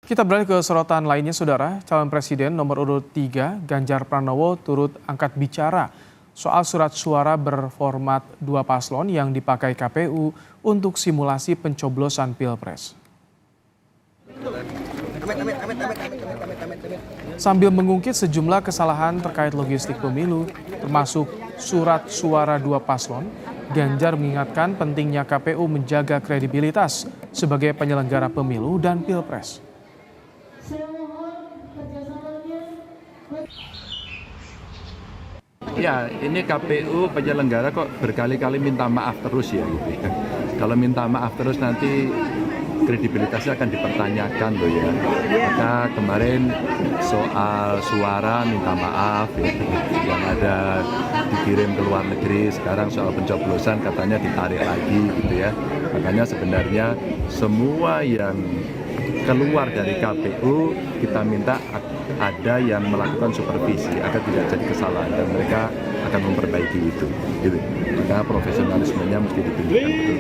Kita beralih ke sorotan lainnya, Saudara. Calon Presiden nomor urut 3, Ganjar Pranowo turut angkat bicara soal surat suara berformat 2 paslon yang dipakai KPU untuk simulasi pencoblosan Pilpres. Sambil mengungkit sejumlah kesalahan terkait logistik pemilu, termasuk surat suara 2 paslon, Ganjar mengingatkan pentingnya KPU menjaga kredibilitas sebagai penyelenggara pemilu dan Pilpres. Ya, ini KPU penyelenggara kok berkali-kali minta maaf terus ya gitu ya. Kalau minta maaf terus nanti kredibilitasnya akan dipertanyakan loh ya. Maka kemarin soal suara minta maaf ya, yang ada dikirim ke luar negeri, sekarang soal pencoblosan katanya ditarik lagi gitu ya. Makanya sebenarnya semua yang keluar dari KPU kita minta ada yang melakukan supervisi agar tidak jadi kesalahan dan mereka akan memperbaiki itu. Gitu. Maka profesionalismenya mesti ditunjukkan betul.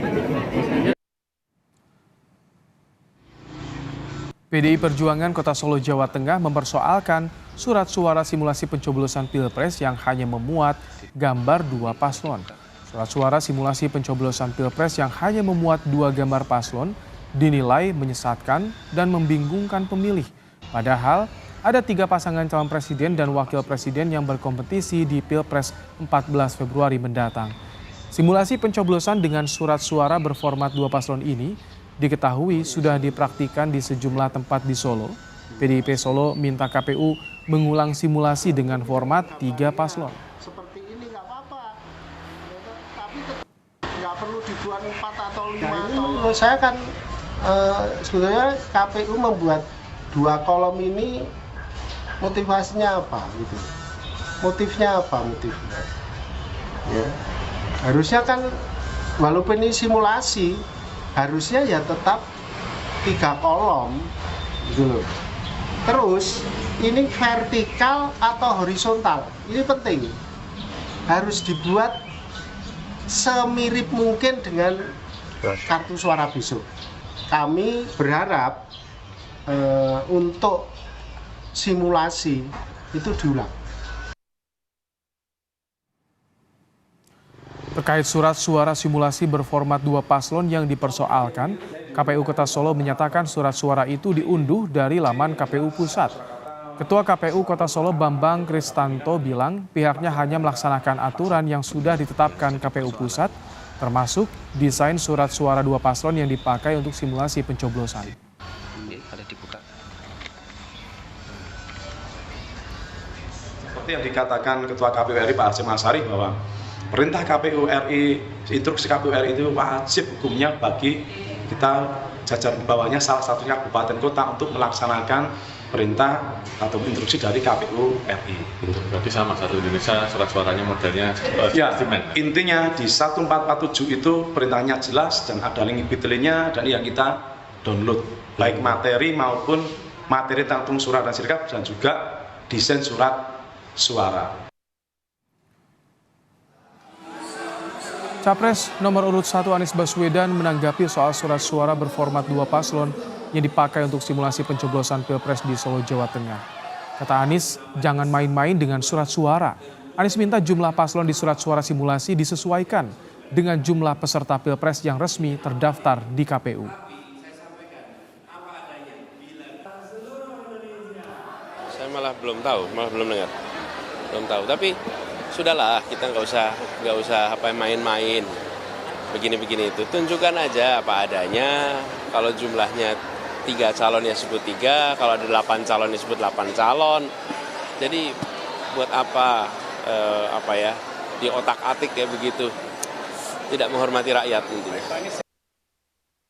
PDI Perjuangan Kota Solo, Jawa Tengah mempersoalkan surat suara simulasi pencoblosan Pilpres yang hanya memuat gambar 2 paslon. Surat suara simulasi pencoblosan Pilpres yang hanya memuat 2 gambar paslon dinilai menyesatkan dan membingungkan pemilih. Padahal ada 3 pasangan calon presiden dan wakil presiden yang berkompetisi di Pilpres 14 Februari mendatang. Simulasi pencoblosan dengan surat suara berformat 2 paslon ini diketahui sudah dipraktikkan di sejumlah tempat di Solo. PDIP Solo minta KPU mengulang simulasi dengan format 3 paslon. Seperti ini nggak apa-apa, tapi nggak perlu dibuat 4 atau 5 atau... Menurut saya kan sebetulnya KPU membuat 2 kolom ini motivasinya apa gitu? Motifnya apa motifnya? Ya, harusnya kan walaupun ini simulasi, harusnya ya tetap 3 kolom gitu loh. Terus ini vertikal atau horizontal, ini penting. Harus dibuat semirip mungkin dengan kartu suara besok. Kami berharap untuk simulasi itu diulang. Terkait surat suara simulasi berformat 2 paslon yang dipersoalkan, KPU Kota Solo menyatakan surat suara itu diunduh dari laman KPU Pusat. Ketua KPU Kota Solo Bambang Kristanto bilang pihaknya hanya melaksanakan aturan yang sudah ditetapkan KPU Pusat, termasuk desain surat suara 2 paslon yang dipakai untuk simulasi pencoblosan. Seperti yang dikatakan Ketua KPU RI Pak Hasyim Asyari bahwa perintah KPU RI, instruksi KPU RI itu wajib hukumnya bagi kita jajaran bawahnya, salah satunya kabupaten kota untuk melaksanakan perintah atau instruksi dari KPU RI. Berarti sama satu Indonesia surat suaranya modelnya ya, intinya di 1447 itu perintahnya jelas dan ada link bit.ly-nya dan yang kita download baik materi maupun materi tentang surat dan sertifikat dan juga desain surat suara. Capres nomor urut 1 Anies Baswedan menanggapi soal surat suara berformat 2 paslon yang dipakai untuk simulasi pencoblosan Pilpres di Solo, Jawa Tengah. Kata Anies, jangan main-main dengan surat suara. Anies minta jumlah paslon di surat suara simulasi disesuaikan dengan jumlah peserta Pilpres yang resmi terdaftar di KPU. Saya malah belum tahu, belum dengar. Belum tahu, tapi sudahlah, kita nggak usah main-main begini-begini itu. Tunjukkan aja apa adanya. Kalau jumlahnya 3 calon ya sebut 3, kalau ada 8 calon ya sebut 8 calon. Jadi buat apa di otak-atik ya begitu, tidak menghormati rakyat intinya.